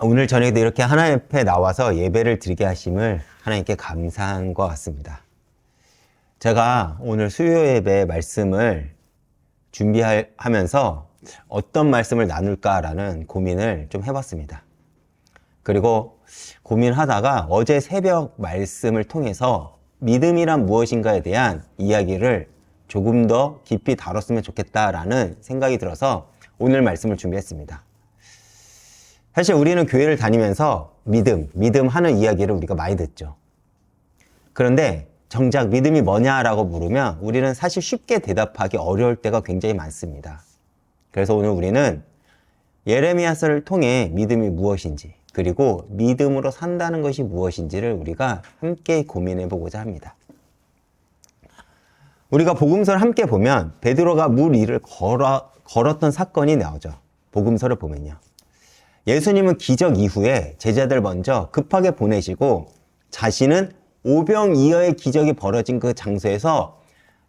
오늘 저녁에도 이렇게 하나님 앞에 나와서 예배를 드리게 하심을 하나님께 감사한 것 같습니다. 제가 오늘 수요 예배 말씀을 준비하면서 어떤 말씀을 나눌까라는 고민을 좀 해봤습니다. 그리고 고민하다가 어제 새벽 말씀을 통해서 믿음이란 무엇인가에 대한 이야기를 조금 더 깊이 다뤘으면 좋겠다라는 생각이 들어서 오늘 말씀을 준비했습니다. 사실 우리는 교회를 다니면서 믿음 하는 이야기를 우리가 많이 듣죠. 그런데 정작 믿음이 뭐냐라고 물으면 우리는 사실 쉽게 대답하기 어려울 때가 굉장히 많습니다. 그래서 오늘 우리는 예레미야서를 통해 믿음이 무엇인지, 그리고 믿음으로 산다는 것이 무엇인지를 우리가 함께 고민해 보고자 합니다. 우리가 복음서를 함께 보면 베드로가 물 위를 걸었던 사건이 나오죠. 복음서를 보면요. 예수님은 기적 이후에 제자들 먼저 급하게 보내시고 자신은 오병이어의 기적이 벌어진 그 장소에서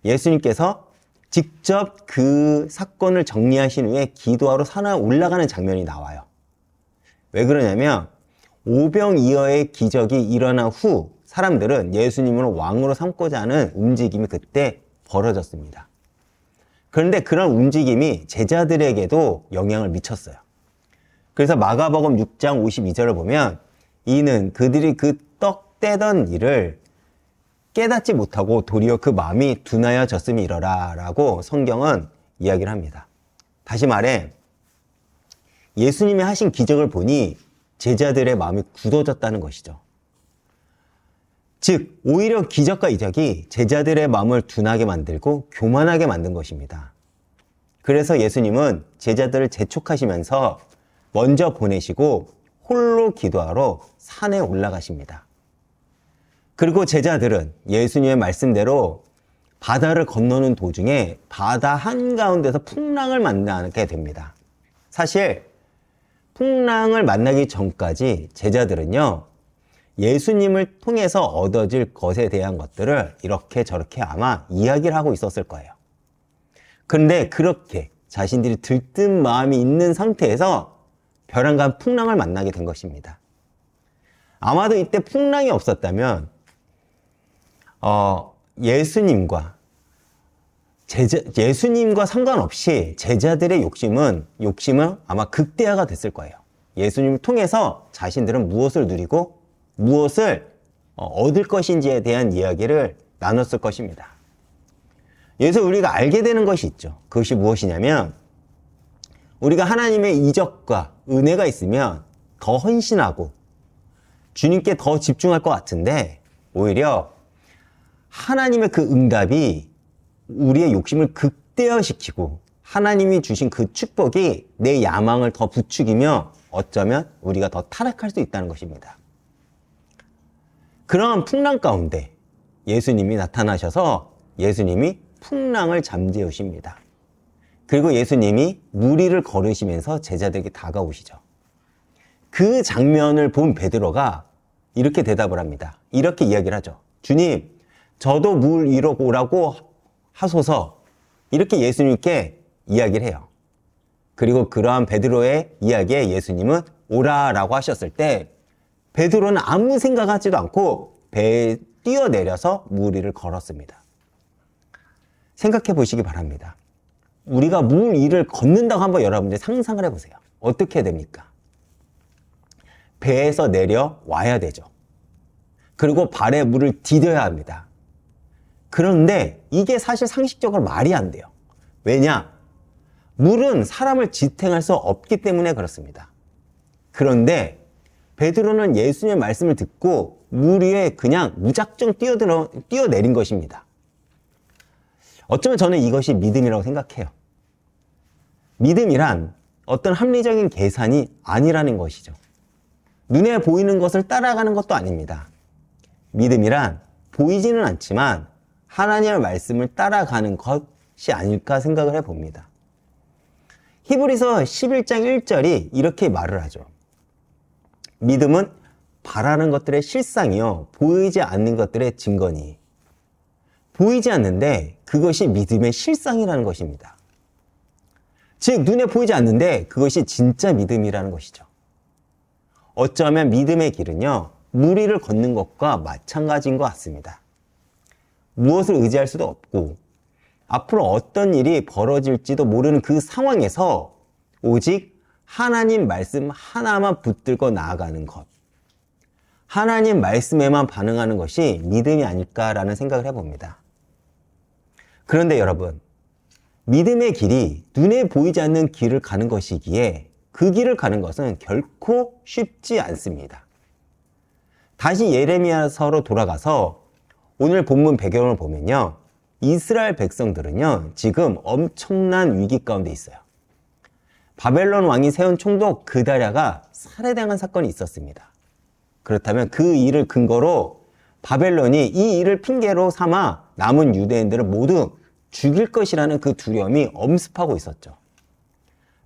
예수님께서 직접 그 사건을 정리하신 후에 기도하러 산에 올라가는 장면이 나와요. 왜 그러냐면 오병이어의 기적이 일어난 후 사람들은 예수님을 왕으로 삼고자 하는 움직임이 그때 벌어졌습니다. 그런데 그런 움직임이 제자들에게도 영향을 미쳤어요. 그래서 마가복음 6장 52절을 보면 이는 그들이 그 떡 떼던 일을 깨닫지 못하고 도리어 그 마음이 둔하여졌음이러라 라고 성경은 이야기를 합니다. 다시 말해 예수님이 하신 기적을 보니 제자들의 마음이 굳어졌다는 것이죠. 즉 오히려 기적과 이적이 제자들의 마음을 둔하게 만들고 교만하게 만든 것입니다. 그래서 예수님은 제자들을 재촉하시면서 먼저 보내시고 홀로 기도하러 산에 올라가십니다. 그리고 제자들은 예수님의 말씀대로 바다를 건너는 도중에 바다 한가운데서 풍랑을 만나게 됩니다. 사실 풍랑을 만나기 전까지 제자들은요, 예수님을 통해서 얻어질 것에 대한 것들을 이렇게 저렇게 아마 이야기를 하고 있었을 거예요. 그런데 그렇게 자신들이 들뜬 마음이 있는 상태에서 벼랑간 풍랑을 만나게 된 것입니다. 아마도 이때 풍랑이 없었다면 예수님과 상관없이 제자들의 욕심은 아마 극대화가 됐을 거예요. 예수님을 통해서 자신들은 무엇을 누리고 무엇을 얻을 것인지에 대한 이야기를 나눴을 것입니다. 여기서 우리가 알게 되는 것이 있죠. 그것이 무엇이냐면 우리가 하나님의 이적과 은혜가 있으면 더 헌신하고 주님께 더 집중할 것 같은데 오히려 하나님의 그 응답이 우리의 욕심을 극대화시키고 하나님이 주신 그 축복이 내 야망을 더 부추기며 어쩌면 우리가 더 타락할 수 있다는 것입니다. 그러한 풍랑 가운데 예수님이 나타나셔서 예수님이 풍랑을 잠재우십니다. 그리고 예수님이 물 위를 걸으시면서 제자들에게 다가오시죠. 그 장면을 본 베드로가 이렇게 대답을 합니다. 이렇게 이야기를 하죠. 주님, 저도 물 위로 오라고 하소서. 이렇게 예수님께 이야기를 해요. 그리고 그러한 베드로의 이야기에 예수님은 오라라고 하셨을 때 베드로는 아무 생각하지도 않고 배에 뛰어내려서 물 위를 걸었습니다. 생각해 보시기 바랍니다. 우리가 물 위를 걷는다고 한번 여러분들 상상을 해보세요. 어떻게 됩니까? 배에서 내려와야 되죠. 그리고 발에 물을 디뎌야 합니다. 그런데 이게 사실 상식적으로 말이 안 돼요. 왜냐? 물은 사람을 지탱할 수 없기 때문에 그렇습니다. 그런데 베드로는 예수님의 말씀을 듣고 물 위에 그냥 무작정 뛰어내린 것입니다. 어쩌면 저는 이것이 믿음이라고 생각해요. 믿음이란 어떤 합리적인 계산이 아니라는 것이죠. 눈에 보이는 것을 따라가는 것도 아닙니다. 믿음이란 보이지는 않지만 하나님의 말씀을 따라가는 것이 아닐까 생각을 해봅니다. 히브리서 11장 1절이 이렇게 말을 하죠. 믿음은 바라는 것들의 실상이요 보이지 않는 것들의 증거니. 보이지 않는데 그것이 믿음의 실상이라는 것입니다. 즉 눈에 보이지 않는데 그것이 진짜 믿음이라는 것이죠. 어쩌면 믿음의 길은요, 무리를 걷는 것과 마찬가지인 것 같습니다. 무엇을 의지할 수도 없고 앞으로 어떤 일이 벌어질지도 모르는 그 상황에서 오직 하나님 말씀 하나만 붙들고 나아가는 것, 하나님 말씀에만 반응하는 것이 믿음이 아닐까라는 생각을 해봅니다. 그런데 여러분, 믿음의 길이 눈에 보이지 않는 길을 가는 것이기에 그 길을 가는 것은 결코 쉽지 않습니다. 다시 예레미야서로 돌아가서 오늘 본문 배경을 보면요, 이스라엘 백성들은요 지금 엄청난 위기 가운데 있어요. 바벨론 왕이 세운 총독 그다랴가 살해당한 사건이 있었습니다. 그렇다면 그 일을 근거로 바벨론이 이 일을 핑계로 삼아 남은 유대인들을 모두 죽일 것이라는 그 두려움이 엄습하고 있었죠.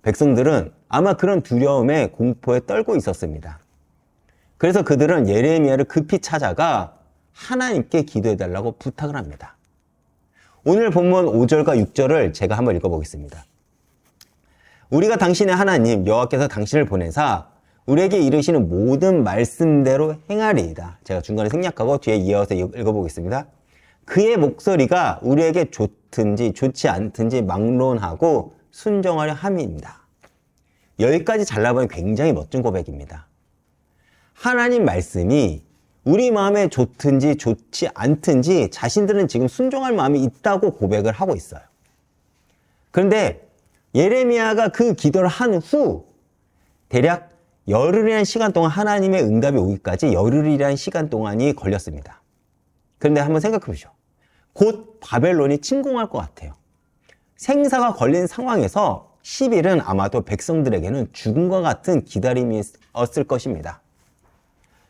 백성들은 아마 그런 두려움에 공포에 떨고 있었습니다. 그래서 그들은 예레미야를 급히 찾아가 하나님께 기도해달라고 부탁을 합니다. 오늘 본문 5절과 6절을 제가 한번 읽어보겠습니다. 우리가 당신의 하나님 여호와께서 당신을 보내사 우리에게 이르시는 모든 말씀대로 행하리이다. 제가 중간에 생략하고 뒤에 이어서 읽어보겠습니다. 그의 목소리가 우리에게 좋든지 좋지 않든지 막론하고 순종하려 함입니다. 여기까지 잘라보면 굉장히 멋진 고백입니다. 하나님 말씀이 우리 마음에 좋든지 좋지 않든지 자신들은 지금 순종할 마음이 있다고 고백을 하고 있어요. 그런데 예레미야가 그 기도를 한 후 대략 열흘이라는 시간 동안 하나님의 응답이 오기까지 열흘이라는 시간 동안이 걸렸습니다. 그런데 한번 생각해 보시죠. 곧 바벨론이 침공할 것 같아요. 생사가 걸린 상황에서 10일은 아마도 백성들에게는 죽음과 같은 기다림이었을 것입니다.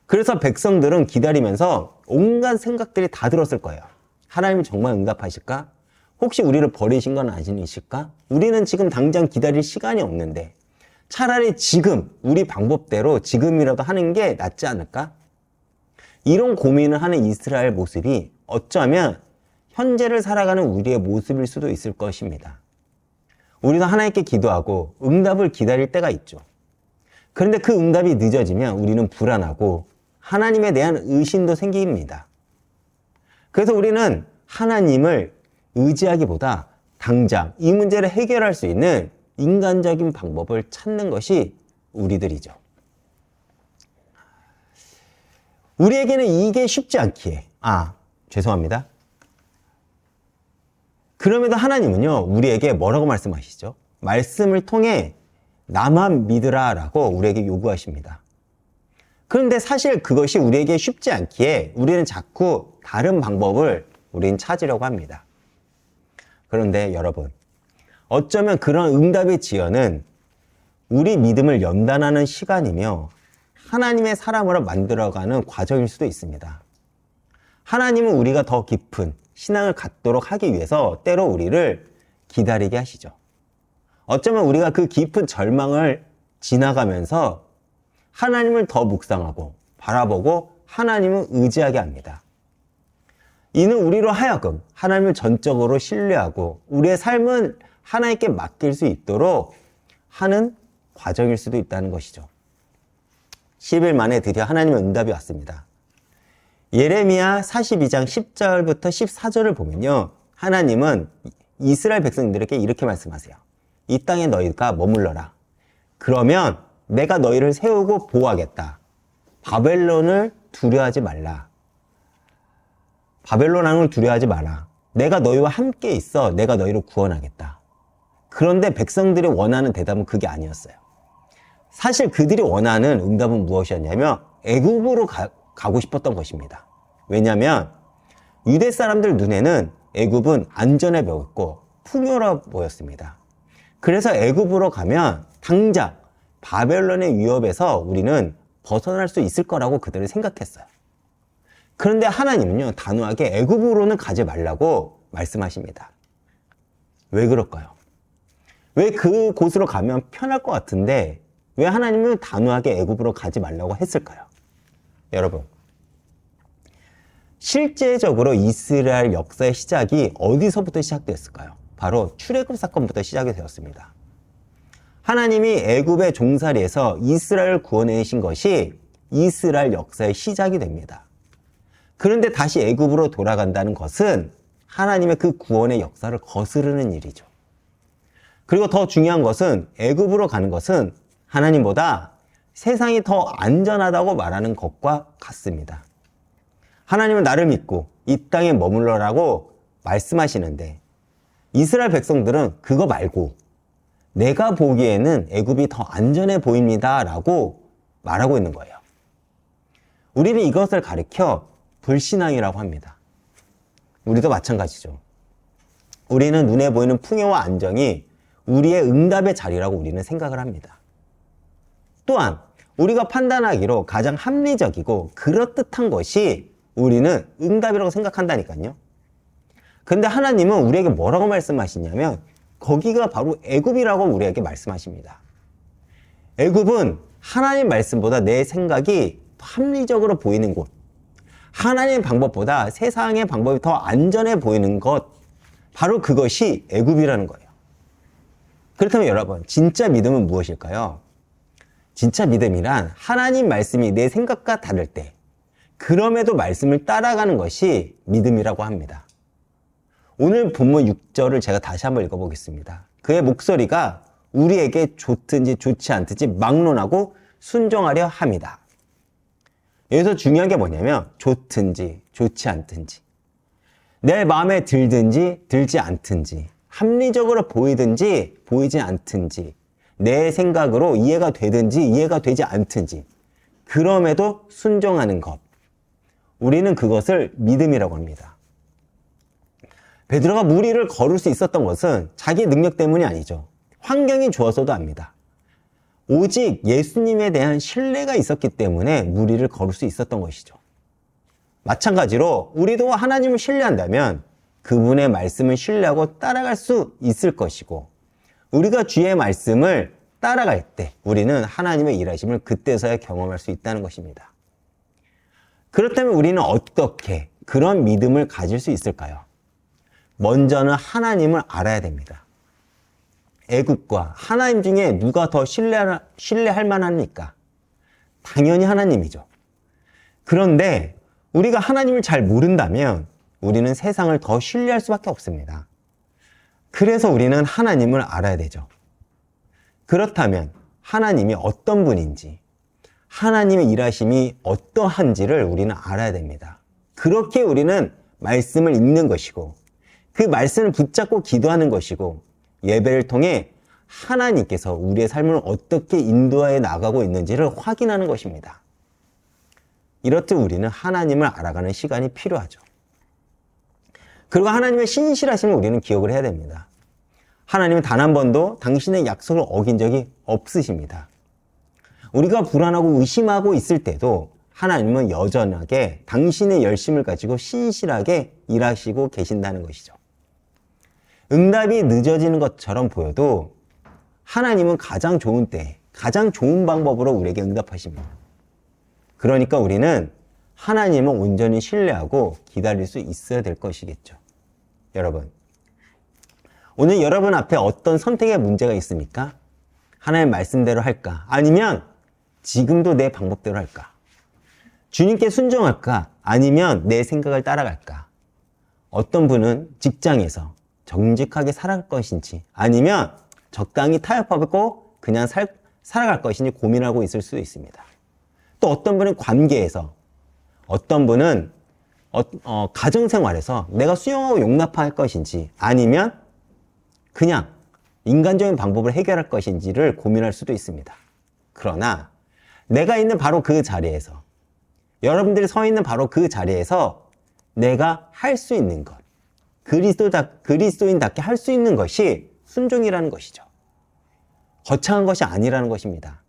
그래서 백성들은 기다리면서 온갖 생각들이 다 들었을 거예요. 하나님이 정말 응답하실까? 혹시 우리를 버리신 건 아니실까? 우리는 지금 당장 기다릴 시간이 없는데 차라리 지금 우리 방법대로 지금이라도 하는 게 낫지 않을까? 이런 고민을 하는 이스라엘 모습이 어쩌면 현재를 살아가는 우리의 모습일 수도 있을 것입니다. 우리도 하나님께 기도하고 응답을 기다릴 때가 있죠. 그런데 그 응답이 늦어지면 우리는 불안하고 하나님에 대한 의심도 생깁니다. 그래서 우리는 하나님을 의지하기보다 당장 이 문제를 해결할 수 있는 인간적인 방법을 찾는 것이 우리들이죠. 우리에게는 이게 쉽지 않기에, 죄송합니다. 그럼에도 하나님은요, 우리에게 뭐라고 말씀하시죠? 말씀을 통해 나만 믿으라 라고 우리에게 요구하십니다. 그런데 사실 그것이 우리에게 쉽지 않기에 우리는 자꾸 다른 방법을 우리는 찾으려고 합니다. 그런데 여러분, 어쩌면 그런 응답의 지연은 우리 믿음을 연단하는 시간이며 하나님의 사람으로 만들어가는 과정일 수도 있습니다. 하나님은 우리가 더 깊은 신앙을 갖도록 하기 위해서 때로 우리를 기다리게 하시죠. 어쩌면 우리가 그 깊은 절망을 지나가면서 하나님을 더 묵상하고 바라보고 하나님을 의지하게 합니다. 이는 우리로 하여금 하나님을 전적으로 신뢰하고 우리의 삶은 하나님께 맡길 수 있도록 하는 과정일 수도 있다는 것이죠. 10일 만에 드디어 하나님의 응답이 왔습니다. 예레미야 42장 10절부터 14절을 보면요, 하나님은 이스라엘 백성들에게 이렇게 말씀하세요. 이 땅에 너희가 머물러라. 그러면 내가 너희를 세우고 보호하겠다. 바벨론을 두려워하지 말라. 바벨론 왕을 두려워하지 마라. 내가 너희와 함께 있어 내가 너희를 구원하겠다. 그런데 백성들이 원하는 대답은 그게 아니었어요. 사실 그들이 원하는 응답은 무엇이었냐면 애굽으로 가고 싶었던 것입니다. 왜냐하면 유대 사람들 눈에는 애굽은 안전해 보였고 풍요로워 보였습니다. 그래서 애굽으로 가면 당장 바벨론의 위협에서 우리는 벗어날 수 있을 거라고 그들은 생각했어요. 그런데 하나님은요, 단호하게 애굽으로는 가지 말라고 말씀하십니다. 왜 그럴까요? 왜 그곳으로 가면 편할 것 같은데 왜 하나님은 단호하게 애굽으로 가지 말라고 했을까요? 여러분, 실제적으로 이스라엘 역사의 시작이 어디서부터 시작됐을까요? 바로 출애굽 사건부터 시작이 되었습니다. 하나님이 애굽의 종살이에서 이스라엘을 구원해내신 것이 이스라엘 역사의 시작이 됩니다. 그런데 다시 애굽으로 돌아간다는 것은 하나님의 그 구원의 역사를 거스르는 일이죠. 그리고 더 중요한 것은 애굽으로 가는 것은 하나님보다 세상이 더 안전하다고 말하는 것과 같습니다. 하나님은 나를 믿고 이 땅에 머물러라고 말씀하시는데 이스라엘 백성들은 그거 말고 내가 보기에는 애굽이 더 안전해 보입니다 라고 말하고 있는 거예요. 우리는 이것을 가리켜 불신앙이라고 합니다. 우리도 마찬가지죠. 우리는 눈에 보이는 풍요와 안정이 우리의 응답의 자리라고 우리는 생각을 합니다. 또한 우리가 판단하기로 가장 합리적이고 그럴듯한 것이 우리는 응답이라고 생각한다니까요. 근데 하나님은 우리에게 뭐라고 말씀하시냐면 거기가 바로 애굽이라고 우리에게 말씀하십니다. 애굽은 하나님 말씀보다 내 생각이 더 합리적으로 보이는 곳, 하나님의 방법보다 세상의 방법이 더 안전해 보이는 것, 바로 그것이 애굽이라는 거예요. 그렇다면 여러분, 진짜 믿음은 무엇일까요? 진짜 믿음이란 하나님 말씀이 내 생각과 다를 때 그럼에도 말씀을 따라가는 것이 믿음이라고 합니다. 오늘 본문 6절을 제가 다시 한번 읽어보겠습니다. 그의 목소리가 우리에게 좋든지 좋지 않든지 막론하고 순종하려 합니다. 여기서 중요한 게 뭐냐면 좋든지 좋지 않든지 내 마음에 들든지 들지 않든지 합리적으로 보이든지 보이지 않든지 내 생각으로 이해가 되든지 이해가 되지 않든지 그럼에도 순종하는 것, 우리는 그것을 믿음이라고 합니다. 베드로가 물 위를 걸을 수 있었던 것은 자기 능력 때문이 아니죠. 환경이 좋아서도 압니다. 오직 예수님에 대한 신뢰가 있었기 때문에 물 위를 걸을 수 있었던 것이죠. 마찬가지로 우리도 하나님을 신뢰한다면 그분의 말씀을 신뢰하고 따라갈 수 있을 것이고 우리가 주의 말씀을 따라갈 때 우리는 하나님의 일하심을 그때서야 경험할 수 있다는 것입니다. 그렇다면 우리는 어떻게 그런 믿음을 가질 수 있을까요? 먼저는 하나님을 알아야 됩니다. 애굽과 하나님 중에 누가 더 신뢰할 만합니까? 당연히 하나님이죠. 그런데 우리가 하나님을 잘 모른다면 우리는 세상을 더 신뢰할 수밖에 없습니다. 그래서 우리는 하나님을 알아야 되죠. 그렇다면 하나님이 어떤 분인지, 하나님의 일하심이 어떠한지를 우리는 알아야 됩니다. 그렇게 우리는 말씀을 읽는 것이고 그 말씀을 붙잡고 기도하는 것이고 예배를 통해 하나님께서 우리의 삶을 어떻게 인도해 나가고 있는지를 확인하는 것입니다. 이렇듯 우리는 하나님을 알아가는 시간이 필요하죠. 그리고 하나님의 신실하심을 우리는 기억을 해야 됩니다. 하나님은 단 한 번도 당신의 약속을 어긴 적이 없으십니다. 우리가 불안하고 의심하고 있을 때도 하나님은 여전하게 당신의 열심을 가지고 신실하게 일하시고 계신다는 것이죠. 응답이 늦어지는 것처럼 보여도 하나님은 가장 좋은 때, 가장 좋은 방법으로 우리에게 응답하십니다. 그러니까 우리는 하나님을 온전히 신뢰하고 기다릴 수 있어야 될 것이겠죠. 여러분, 오늘 여러분 앞에 어떤 선택의 문제가 있습니까? 하나님 말씀대로 할까? 아니면 지금도 내 방법대로 할까? 주님께 순종할까? 아니면 내 생각을 따라갈까? 어떤 분은 직장에서 정직하게 살아갈 것인지 아니면 적당히 타협하고 그냥 살아갈 것인지 고민하고 있을 수도 있습니다. 또 어떤 분은 관계에서, 어떤 분은 가정생활에서 내가 수용하고 용납할 것인지 아니면 그냥 인간적인 방법을 해결할 것인지를 고민할 수도 있습니다. 그러나 내가 있는 바로 그 자리에서, 여러분들이 서 있는 바로 그 자리에서 내가 할 수 있는 것, 그리스도인답게 할 수 있는 것이 순종이라는 것이죠. 거창한 것이 아니라는 것입니다.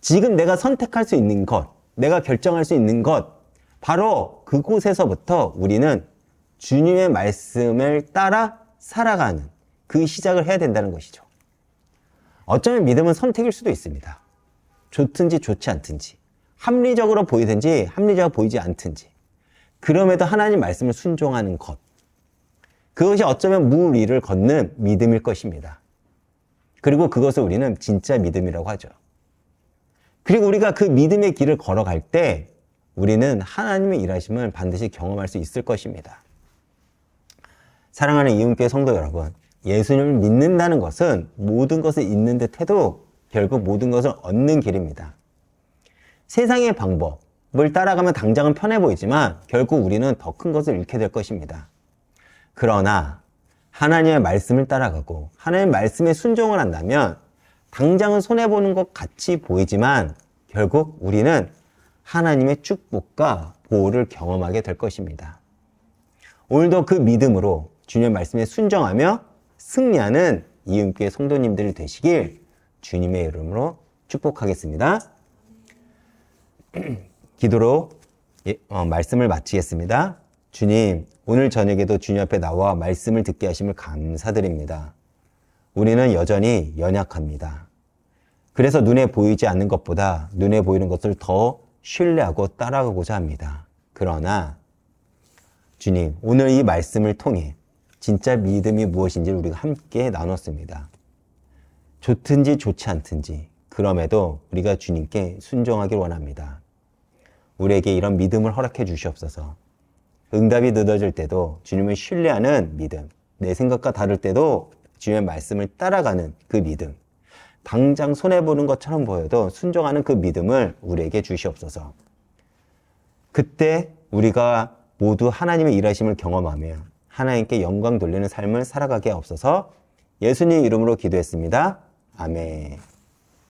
지금 내가 선택할 수 있는 것, 내가 결정할 수 있는 것, 바로 그곳에서부터 우리는 주님의 말씀을 따라 살아가는 그 시작을 해야 된다는 것이죠. 어쩌면 믿음은 선택일 수도 있습니다. 좋든지 좋지 않든지, 합리적으로 보이든지 합리적으로 보이지 않든지, 그럼에도 하나님 말씀을 순종하는 것, 그것이 어쩌면 물 위를 걷는 믿음일 것입니다. 그리고 그것을 우리는 진짜 믿음이라고 하죠. 그리고 우리가 그 믿음의 길을 걸어갈 때 우리는 하나님의 일하심을 반드시 경험할 수 있을 것입니다. 사랑하는 이음교회 성도 여러분, 예수님을 믿는다는 것은 모든 것을 있는 듯 해도 결국 모든 것을 얻는 길입니다. 세상의 방법을 따라가면 당장은 편해 보이지만 결국 우리는 더 큰 것을 잃게 될 것입니다. 그러나 하나님의 말씀을 따라가고 하나님의 말씀에 순종을 한다면 당장은 손해보는 것 같이 보이지만 결국 우리는 하나님의 축복과 보호를 경험하게 될 것입니다. 오늘도 그 믿음으로 주님의 말씀에 순종하며 승리하는 이음교회 성도님들이 되시길 주님의 이름으로 축복하겠습니다. 기도로 말씀을 마치겠습니다. 주님, 오늘 저녁에도 주님 앞에 나와 말씀을 듣게 하심을 감사드립니다. 우리는 여전히 연약합니다. 그래서 눈에 보이지 않는 것보다 눈에 보이는 것을 더 신뢰하고 따라가고자 합니다. 그러나 주님, 오늘 이 말씀을 통해 진짜 믿음이 무엇인지를 우리가 함께 나눴습니다. 좋든지 좋지 않든지 그럼에도 우리가 주님께 순종하길 원합니다. 우리에게 이런 믿음을 허락해 주시옵소서. 응답이 늦어질 때도 주님을 신뢰하는 믿음, 내 생각과 다를 때도 주님의 말씀을 따라가는 그 믿음, 당장 손해보는 것처럼 보여도 순종하는 그 믿음을 우리에게 주시옵소서. 그때 우리가 모두 하나님의 일하심을 경험하며 하나님께 영광 돌리는 삶을 살아가게 하옵소서. 예수님 이름으로 기도했습니다. 아멘.